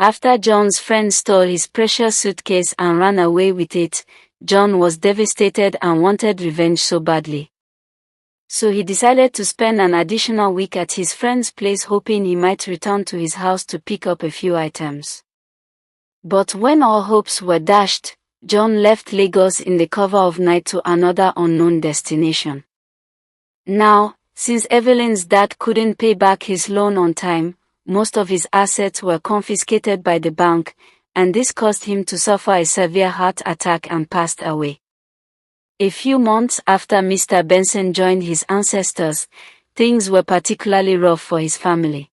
After John's friend stole his precious suitcase and ran away with it, John was devastated and wanted revenge so badly. So he decided to spend an additional week at his friend's place, hoping he might return to his house to pick up a few items. But when all hopes were dashed, John left Lagos in the cover of night to another unknown destination. Now, since Evelyn's dad couldn't pay back his loan on time, most of his assets were confiscated by the bank, and this caused him to suffer a severe heart attack and passed away. A few months after Mr. Benson joined his ancestors, things were particularly rough for his family.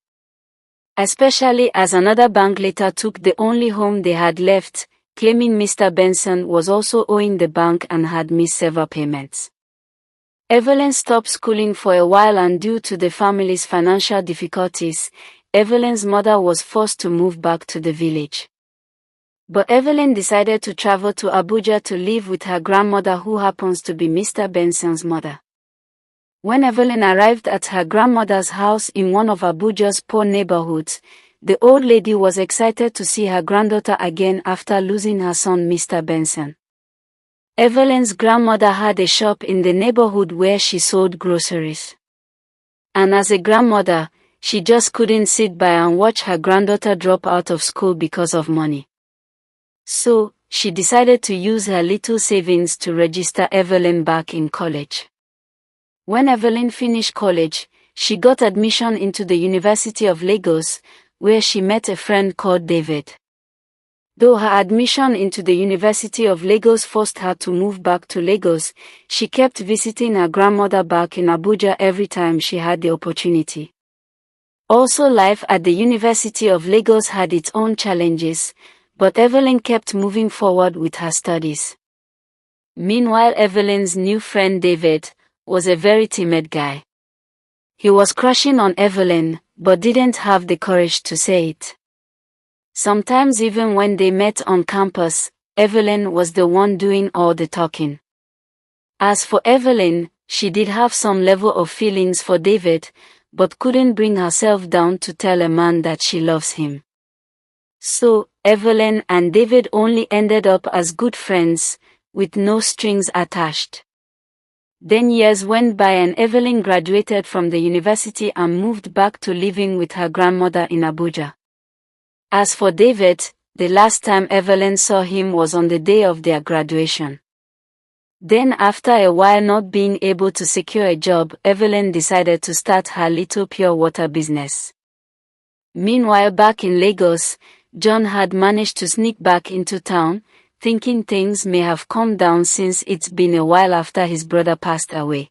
Especially as another bank later took the only home they had left, claiming Mr. Benson was also owing the bank and had missed several payments. Evelyn stopped schooling for a while, and due to the family's financial difficulties, Evelyn's mother was forced to move back to the village. But Evelyn decided to travel to Abuja to live with her grandmother, who happens to be Mr. Benson's mother. When Evelyn arrived at her grandmother's house in one of Abuja's poor neighborhoods, the old lady was excited to see her granddaughter again after losing her son Mr. Benson. Evelyn's grandmother had a shop in the neighborhood where she sold groceries. And as a grandmother, she just couldn't sit by and watch her granddaughter drop out of school because of money. So, she decided to use her little savings to register Evelyn back in college. When Evelyn finished college, she got admission into the University of Lagos, where she met a friend called David. Though her admission into the University of Lagos forced her to move back to Lagos, she kept visiting her grandmother back in Abuja every time she had the opportunity. Also, life at the University of Lagos had its own challenges, but Evelyn kept moving forward with her studies. Meanwhile, Evelyn's new friend David was a very timid guy. He was crushing on Evelyn, but didn't have the courage to say it. Sometimes even when they met on campus, Evelyn was the one doing all the talking. As for Evelyn, she did have some level of feelings for David, but couldn't bring herself down to tell a man that she loves him. So, Evelyn and David only ended up as good friends, with no strings attached. Then years went by and Evelyn graduated from the university and moved back to living with her grandmother in Abuja. As for David, the last time Evelyn saw him was on the day of their graduation. Then after a while not being able to secure a job, Evelyn decided to start her little pure water business. Meanwhile, back in Lagos, John had managed to sneak back into town, thinking things may have calmed down since it's been a while after his brother passed away.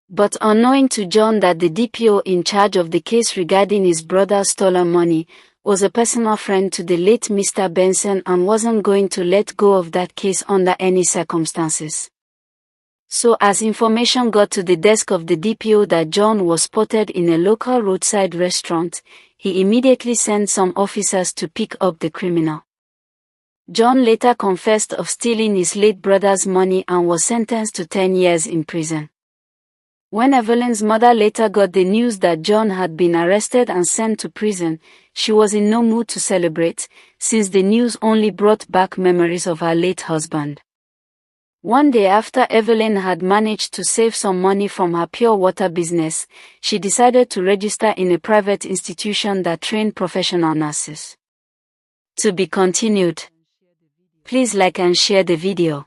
But unknowing to John that the DPO in charge of the case regarding his brother's stolen money was a personal friend to the late Mr. Benson and wasn't going to let go of that case under any circumstances. So as information got to the desk of the DPO that John was spotted in a local roadside restaurant, he immediately sent some officers to pick up the criminal. John later confessed of stealing his late brother's money and was sentenced to 10 years in prison. When Evelyn's mother later got the news that John had been arrested and sent to prison, she was in no mood to celebrate, since the news only brought back memories of her late husband. One day after Evelyn had managed to save some money from her pure water business, she decided to register in a private institution that trained professional nurses. To be continued. Please like and share the video.